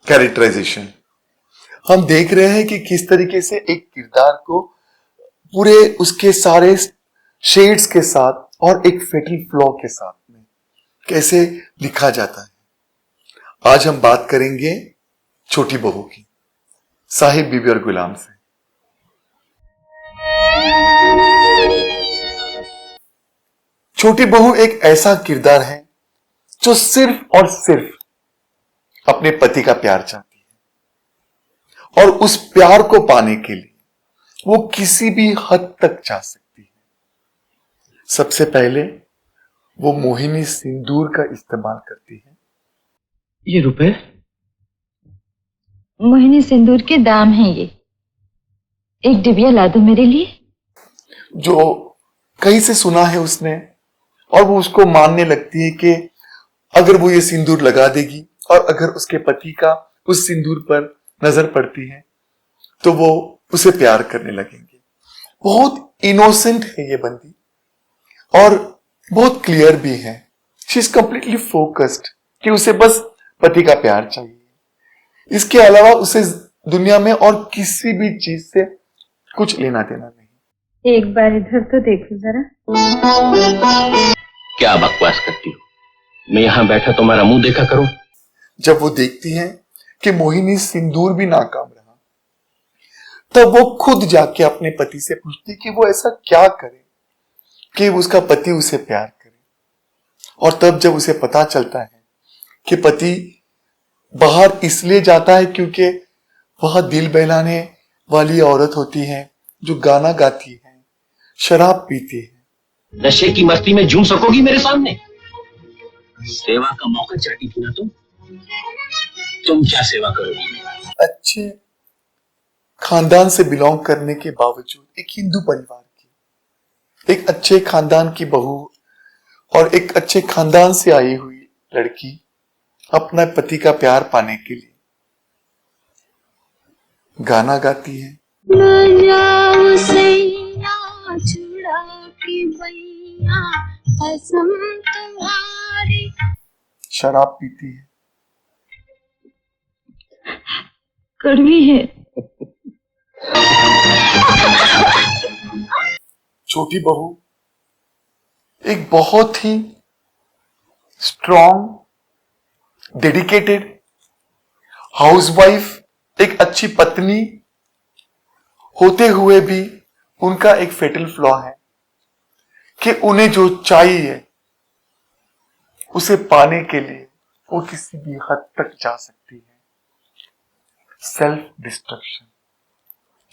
Characterisation. हम देख रहे हैं कि किस तरीके से एक किरदार को पूरे उसके सारे शेड्स के साथ और एक फेटल फ्लॉ के साथ में कैसे लिखा जाता है। आज हम बात करेंगे छोटी बहू की, साहिब बीबी और गुलाम से। छोटी बहू एक ऐसा किरदार है जो सिर्फ और सिर्फ अपने पति का प्यार चाहती है और उस प्यार को पाने के लिए वो किसी भी हद तक जा सकती है। सबसे पहले वो मोहिनी सिंदूर का इस्तेमाल करती है। ये रुपए मोहिनी सिंदूर के दाम हैं ये। एक डिबिया ला दो मेरे लिए। जो कहीं से सुना है उसने और वो उसको मानने लगती है कि अगर वो ये सिंदूर लगा देगी और अगर उसके पति का उस सिंदूर पर नजर पड़ती है तो वो उसे प्यार करने लगेंगे। बहुत इनोसेंट है ये बंदी और बहुत क्लियर भी है। शी इज कंप्लीटली फोकस्ड कि उसे बस पति का प्यार चाहिए। इसके अलावा उसे दुनिया में और किसी भी चीज से कुछ लेना देना नहीं। एक बार इधर तो देखो जरा। क्या बकवास करती हो? मैं यहाँ बैठा तुम्हारा मुंह देखा करूं? जब वो देखती हैं कि मोहिनी सिंदूर भी नाकाम रहा तब वो खुद जाके अपने पति से पूछती कि वो ऐसा क्या करे कि उसका पति उसे प्यार करे। और तब जब उसे पता चलता है कि पति बाहर इसलिए जाता है क्योंकि वह दिल बहलाने वाली औरत होती है जो गाना गाती है, शराब पीती है। नशे की मस्ती में झूम सकोगी मेरे सामने? सेवा का मौका चाहती थी ना तुम क्या सेवा करोगी? अच्छे खानदान से बिलोंग करने के बावजूद एक हिंदू परिवार की, एक अच्छे खानदान की बहू और एक अच्छे खानदान से आई हुई लड़की अपना पति का प्यार पाने के लिए गाना गाती है। शराब पीती है। कड़वी है। छोटी बहू एक बहुत ही स्ट्रॉन्ग, डेडिकेटेड हाउसवाइफ, एक अच्छी पत्नी होते हुए भी उनका एक फेटल फ्लॉ है कि उन्हें जो चाहिए उसे पाने के लिए वो किसी भी हद तक जा सकती है। Self destruction.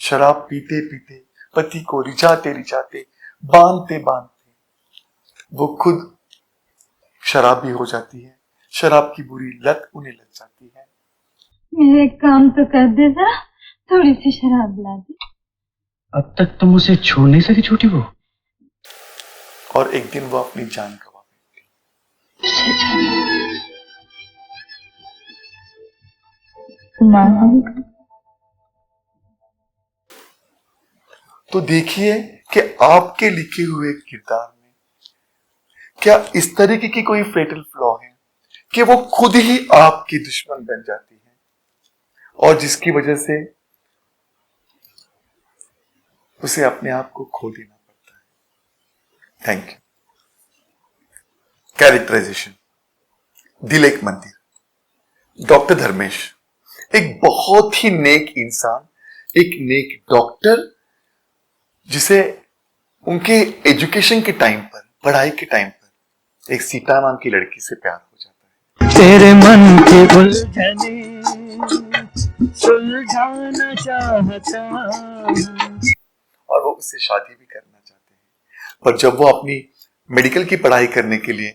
शराब पीते पीते, पति को रिझाते रिझाते, बांधते बांधते वो खुद शराबी हो जाती है। शराब की बुरी लत उन्हें लग जाती है। मेरे काम तो कर दे जरा, थोड़ी सी शराब ला दे। अब तक तुम उसे छोड़ नहीं सकी छोटी वो। और एक दिन वो अपनी जान गवा बैठती। तो देखिए कि आपके लिखे हुए किरदार में क्या इस तरीके की कोई फेटल फ्लॉ है कि वो खुद ही आपकी दुश्मन बन जाती है और जिसकी वजह से उसे अपने आप को खो देना पड़ता है। Thank you. कैरेक्टराइजेशन। दिल एक मंदिर। डॉक्टर धर्मेश एक बहुत ही नेक इंसान, एक नेक डॉक्टर जिसे उनके एजुकेशन के टाइम पर, पढ़ाई के टाइम पर एक सीता नाम की लड़की से प्यार हो जाता है। तेरे मन की उलझने सुलझाना चाहता और वो उससे शादी भी करना चाहते हैं। पर जब वो अपनी मेडिकल की पढ़ाई करने के लिए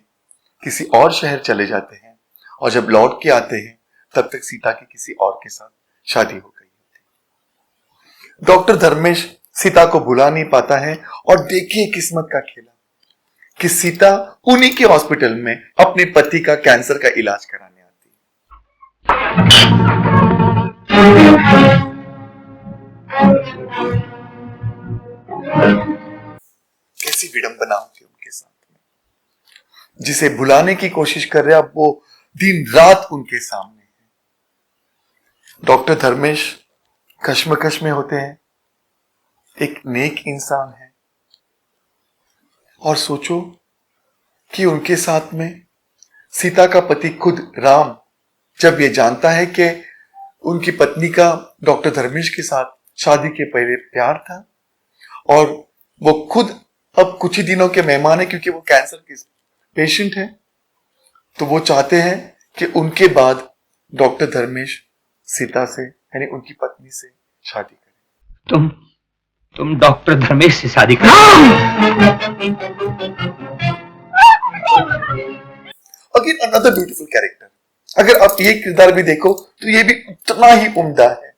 किसी और शहर चले जाते हैं और जब लौट के आते हैं तब तक सीता की किसी और के साथ शादी हो गई होती। डॉक्टर धर्मेश सीता को भुला नहीं पाता है और देखिए किस्मत का खेला कि सीता उन्हीं के हॉस्पिटल में अपने पति का कैंसर का इलाज कराने आती है। कैसी विडंबना होती है उनके साथ में। जिसे भुलाने की कोशिश कर रहे अब वो दिन रात उनके सामने है। डॉक्टर धर्मेश कश्मकश में होते हैं, एक नेक इंसान है, और सोचो कि उनके साथ में सीता का पति खुद राम जब ये जानता है कि उनकी पत्नी का डॉक्टर धर्मेश के साथ शादी के पहले प्यार था और वो खुद अब कुछ ही दिनों के मेहमान है क्योंकि वो कैंसर के पेशेंट है, तो वो चाहते हैं कि उनके बाद डॉक्टर धर्मेश सीता से यानी उनकी पत्नी से शादी करें। तुम डॉक्टर धर्मेश से शादी कर। Again another beautiful character. अगर आप ये किरदार भी देखो तो ये भी उतना ही उम्दा है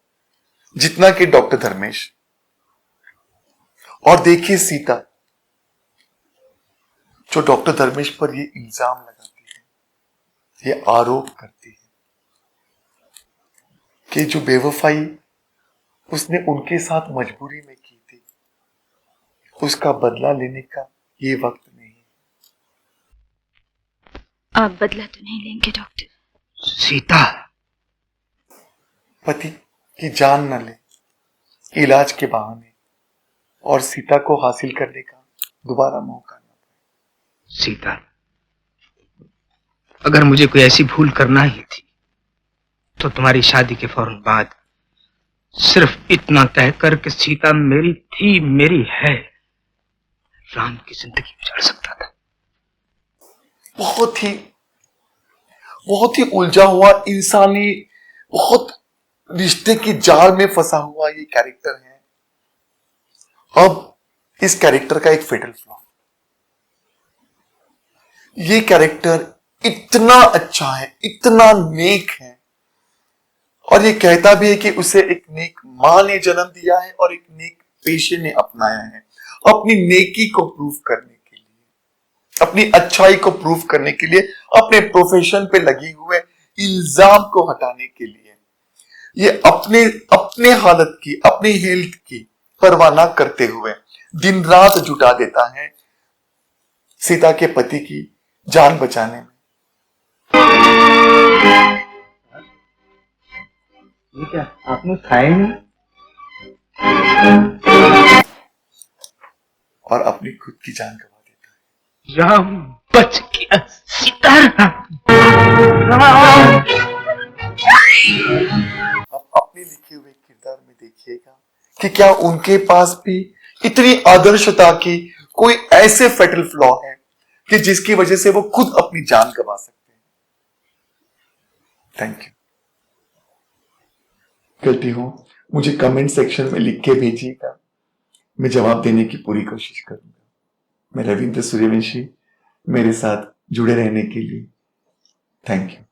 जितना कि डॉक्टर धर्मेश। और देखिए सीता जो डॉक्टर धर्मेश पर ये इल्जाम लगाती है, ये आरोप करती है कि जो बेवफाई उसने उनके साथ मजबूरी में की थी, उसका बदला लेने का ये वक्त नहीं है। आप बदला तो नहीं लेंगे डॉक्टर? सीता, पति की जान न ले इलाज के बहाने और सीता को हासिल करने का दोबारा मौका न पाए। सीता, अगर मुझे कोई ऐसी भूल करना ही थी तो तुम्हारी शादी के फौरन बाद सिर्फ इतना कहकर कि सीता मेरी थी, मेरी है, राम की जिंदगी गुजार सकता था। बहुत ही उलझा हुआ इंसानी, बहुत रिश्ते की जाल में फंसा हुआ ये कैरेक्टर है। अब इस कैरेक्टर का एक फेटल फ्लॉ, ये कैरेक्टर इतना अच्छा है, इतना नेक है, और ये कहता भी है कि उसे एक नेक मां ने जन्म दिया है और एक नेक पेशे ने अपनाया है अपनी नेकी को प्रूव करने के लिए, अपनी अच्छाई को प्रूव करने के लिए, अपने प्रोफेशन पे लगे हुए इल्जाम को हटाने के लिए। ये अपने हालत की, अपनी हेल्थ की परवाह न करते हुए दिन रात जुटा देता है सीता के पति की जान बचाने में। ये क्या आपने खाए नहीं? और अपनी खुद की जान गंवा देता है। राम बच गया, सीता। आप अपने लिखे हुए किरदार में देखिएगा कि क्या उनके पास भी इतनी आदर्शता की कोई ऐसे फेटल फ्लॉ है कि जिसकी वजह से वो खुद अपनी जान गंवा सकते हैं। Thank you. गलती हो मुझे कमेंट सेक्शन में लिख के भेजिएगा, मैं जवाब देने की पूरी कोशिश करूंगा। मैं रविंद्र सूर्यवंशी, मेरे साथ जुड़े रहने के लिए थैंक यू।